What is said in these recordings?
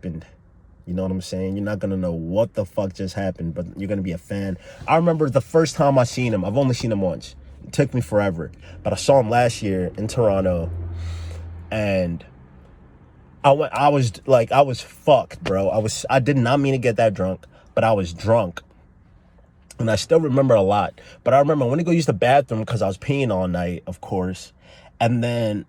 happened. You know what I'm saying? You're not going to know what the fuck just happened, but you're going to be a fan. I remember the first time I seen him. I've only seen him once. It took me forever. But I saw him last year in Toronto. And I was fucked, bro. I did not mean to get that drunk, but I was drunk. And I still remember a lot. But I remember I went to go use the bathroom because I was peeing all night, of course. And then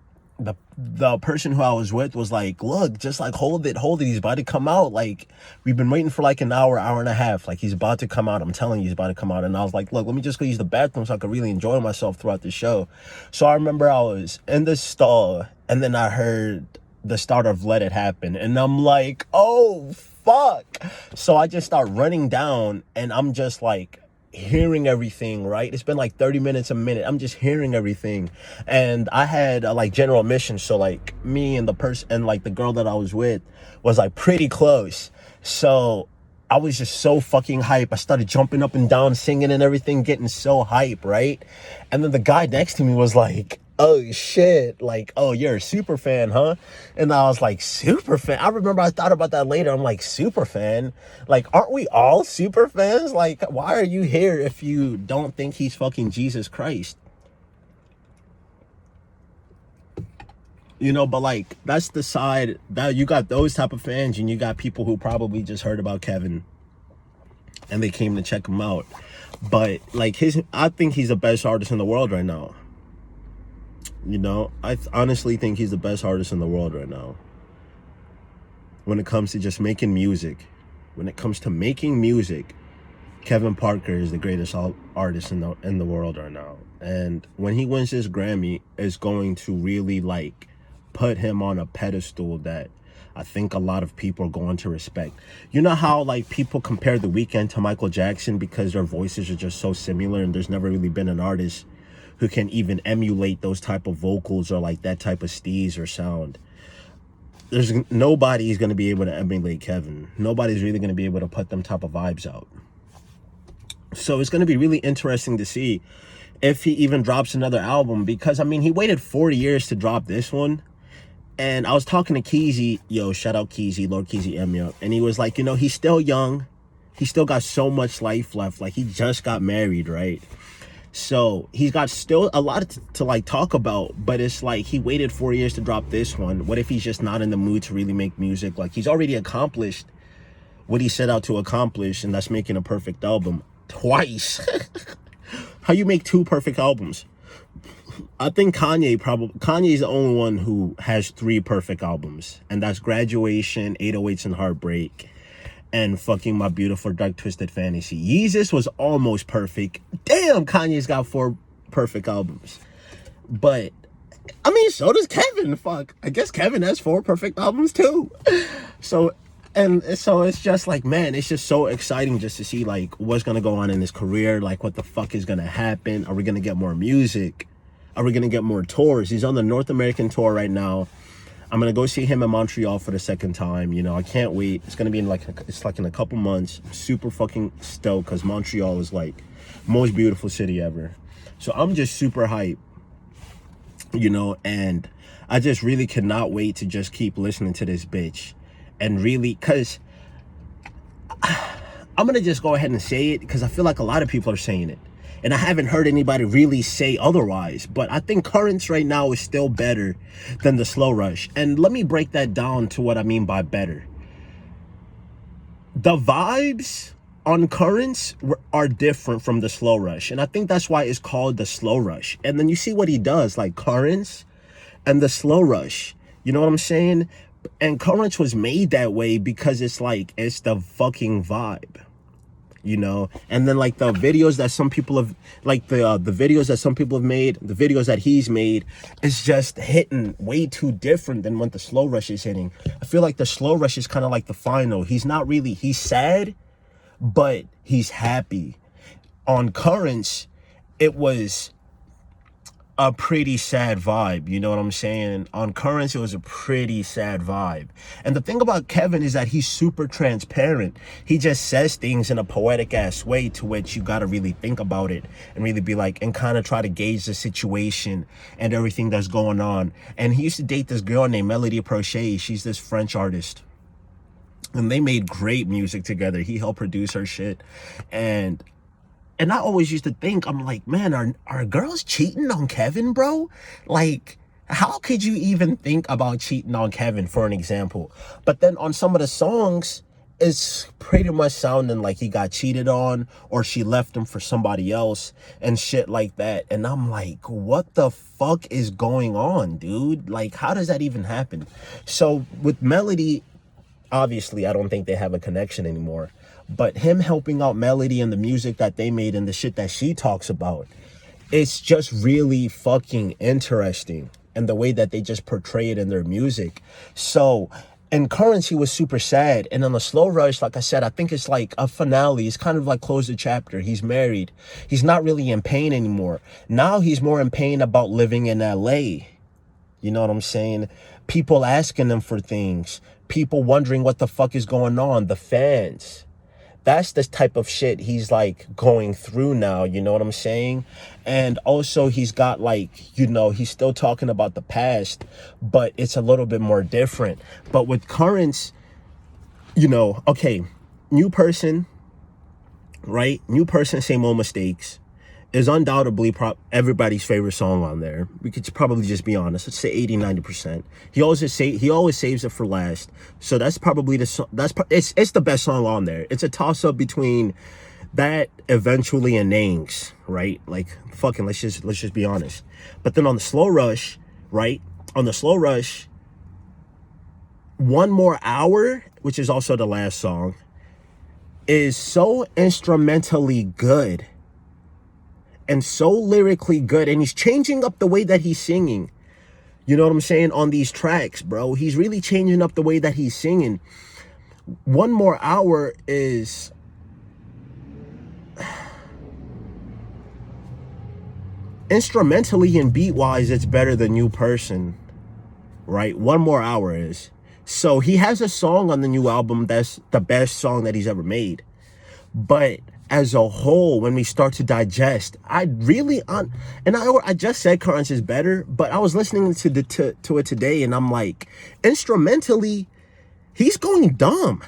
the person who I was with was like, look, just like hold it, he's about to come out. Like, we've been waiting for like an hour and a half. Like, he's about to come out. I'm telling you, he's about to come out. And I was like, look, let me just go use the bathroom so I could really enjoy myself throughout the show. So I remember I was in the stall, and then I heard the start of Let It Happen, and I'm like, oh fuck. So I just start running down, and I'm just like hearing everything, right? It's been like 30 minutes, a minute. I'm just hearing everything. And I had like general admission. So like me and the person and like the girl that I was with was like pretty close. So I was just so fucking hype. I started jumping up and down, singing and everything, getting so hype, right? And then the guy next to me was like, oh shit, like, oh, you're a super fan, huh? And I was like, super fan? I remember I thought about that later. I'm like, super fan? Like, aren't we all super fans? Like, why are you here if you don't think he's fucking Jesus Christ? You know, but like, that's the side that you got, those type of fans, and you got people who probably just heard about Kevin and they came to check him out. But like I think he's the best artist in the world right now. You know, I honestly think he's the best artist in the world right now. When it comes to just making music, Kevin Parker is the greatest artist in the world right now. And when he wins this Grammy, it's going to really like put him on a pedestal that I think a lot of people are going to respect. You know how like people compare The Weeknd to Michael Jackson because their voices are just so similar, and there's never really been an artist who can even emulate those type of vocals or like that type of steez or sound. Nobody's going to be able to emulate Kevin. Nobody's really going to be able to put them type of vibes out. So it's going to be really interesting to see if he even drops another album, because I mean, he waited 4 years to drop this one. And I was talking to Keezy, shout out Keezy, Lord Keezy Emya, and he was like, you know, he's still young. He still got so much life left. Like, he just got married, right? So he's got still a lot to like talk about, but it's like he waited 4 years to drop this one. What if he's just not in the mood to really make music? Like, he's already accomplished what he set out to accomplish, and that's making a perfect album twice. How you make 2 perfect albums? I think Kanye's the only one who has 3 perfect albums, and that's Graduation, 808s and Heartbreak, and fucking My Beautiful Dark Twisted Fantasy. Yeezus was almost perfect. Damn, Kanye's got 4 perfect albums. But I mean, so does Kevin. Fuck, I guess Kevin has 4 perfect albums too. So it's just like, man, it's just so exciting just to see like what's gonna go on in his career. Like, what the fuck is gonna happen? Are we gonna get more music? Are we gonna get more tours? He's on the North American tour right now. I'm gonna go see him in Montreal for the 2nd time. You know, I can't wait. It's gonna be in like in a couple months. I'm super fucking stoked because Montreal is like most beautiful city ever. So I'm just super hyped, you know, and I just really cannot wait to just keep listening to this bitch. And really, because I'm gonna just go ahead and say it because I feel like a lot of people are saying it, and I haven't heard anybody really say otherwise. But I think Currents right now is still better than the Slow Rush. And let me break that down to what I mean by better. The vibes on Currents are different from the Slow Rush. And I think that's why it's called the Slow Rush. And then you see what he does, like Currents and the Slow Rush. You know what I'm saying? And Currents was made that way because it's like, it's the fucking vibe. You know, and then like the videos that some people have, like the videos that some people have made, the videos that he's made, is just hitting way too different than what the Slow Rush is hitting. I feel like the Slow Rush is kind of like the final. He's not really, he's sad, but he's happy. On Currents, it was a pretty sad vibe, you know what I'm saying? On Currents, it was a pretty sad vibe. And the thing about Kevin is that he's super transparent. He just says things in a poetic ass way to which you gotta really think about it and really be like, and kind of try to gauge the situation and everything that's going on. And he used to date this girl named Melody Prochet. She's this French artist. and they made great music together. He helped produce her shit. And I always used to think, I'm like, man, are girls cheating on Kevin, bro? Like, how could you even think about cheating on Kevin, for an example? But then on some of the songs, it's pretty much sounding like he got cheated on, or she left him for somebody else and shit like that. And I'm like, what the fuck is going on, dude? Like, how does that even happen? So with Melody, obviously, I don't think they have a connection anymore. But him helping out Melody and the music that they made and the shit that she talks about, it's just really fucking interesting. And the way that they just portray it in their music. So in Currents, he was super sad. And on the Slow Rush, like I said, I think it's like a finale. It's kind of like close the chapter. He's married. He's not really in pain anymore. Now he's more in pain about living in LA. You know what I'm saying? People asking him for things. People wondering what the fuck is going on. The fans. That's the type of shit he's like going through now. You know what I'm saying? And also he's got like, you know, he's still talking about the past, but it's a little bit more different. But with Currents, you know, okay, New Person, right? New Person, Same Old Mistakes is undoubtedly everybody's favorite song on there. We could probably just be honest. Let's say 80-90%. He always saves it for last. So that's probably the song. It's the best song on there. It's a toss up between that eventually and Nangs, right? Like fucking let's just be honest. But then on the Slow Rush, right? On the Slow Rush, One More Hour, which is also the last song, is so instrumentally good. And so lyrically good, and he's changing up the way that he's singing. You know what I'm saying? On these tracks, bro. He's really changing up the way that he's singing. One More Hour is... instrumentally and beat-wise, it's better than New Person. Right? One More Hour is. So he has a song on the new album that's the best song that he's ever made. But as a whole, when we start to digest, I just said Currents is better, but I was listening to it today, and I'm like, instrumentally, he's going dumb.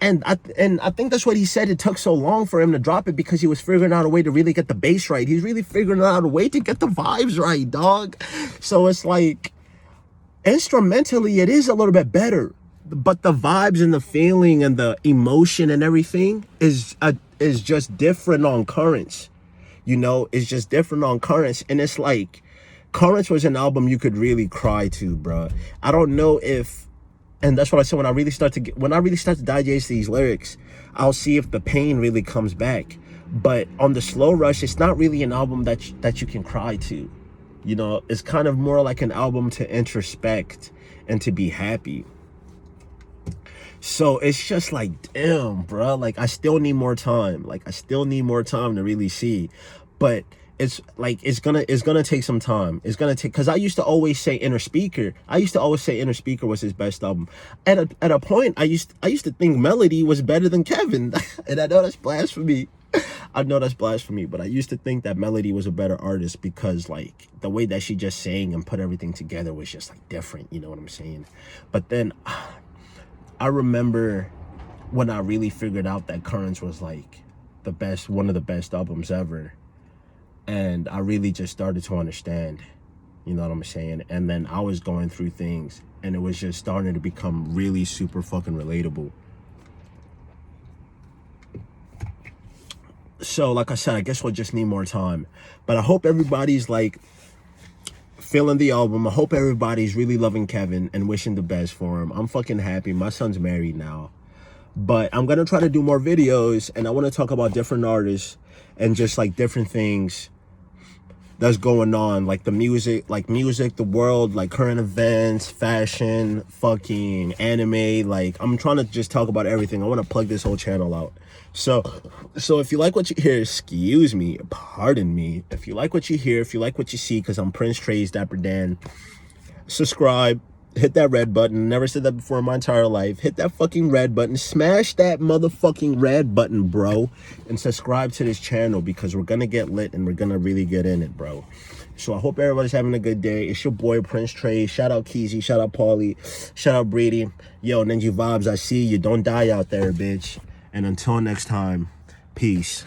And I think that's what he said. It took so long for him to drop it because he was figuring out a way to really get the bass right. He's really figuring out a way to get the vibes right, dog. So it's like, instrumentally, it is a little bit better. But the vibes and the feeling and the emotion and everything is just different on Currents. You know, it's just different on Currents. And it's like, Currents was an album you could really cry to, bro. I don't know if, and that's what I said, when I really start to digest these lyrics, I'll see if the pain really comes back. But on the Slow Rush, it's not really an album that you can cry to. You know, it's kind of more like an album to introspect and to be happy. So it's just like, damn, bro. Like, I still need more time. Like, I still need more time to really see. But it's like, it's gonna take some time. It's gonna take, because I used to always say Inner Speaker. Inner Speaker was his best album. At a point, I used to think Melody was better than Kevin. And I know that's blasphemy. But I used to think that Melody was a better artist because, like, the way that she just sang and put everything together was just, like, different. You know what I'm saying? But then I remember when I really figured out that Currents was, like, one of the best albums ever. And I really just started to understand, you know what I'm saying? And then I was going through things, and it was just starting to become really super fucking relatable. So, like I said, I guess we'll just need more time. But I hope everybody's, like, feeling the album. I hope everybody's really loving Kevin and wishing the best for him. I'm fucking happy. My son's married now. But I'm going to try to do more videos, and I want to talk about different artists and just, like, different things that's going on, like the music, the world, like current events, fashion, fucking anime. Like, I'm trying to just talk about everything. I want to plug this whole channel out. So if you like what you hear, excuse me, pardon me, if you like what you hear, if you like what you see, because I'm Prince Trey's Dapper Dan, subscribe, hit that red button. Never said that before in my entire life. Hit that fucking red button. Smash that motherfucking red button, bro. And subscribe to this channel, because we're gonna get lit and we're gonna really get in it, bro. So I hope everybody's having a good day. It's your boy Prince Trey. Shout out Keezy. Shout out Paulie. Shout out Brady. Yo, Ninja Vibes, I see you. Don't die out there, bitch. And until next time, peace.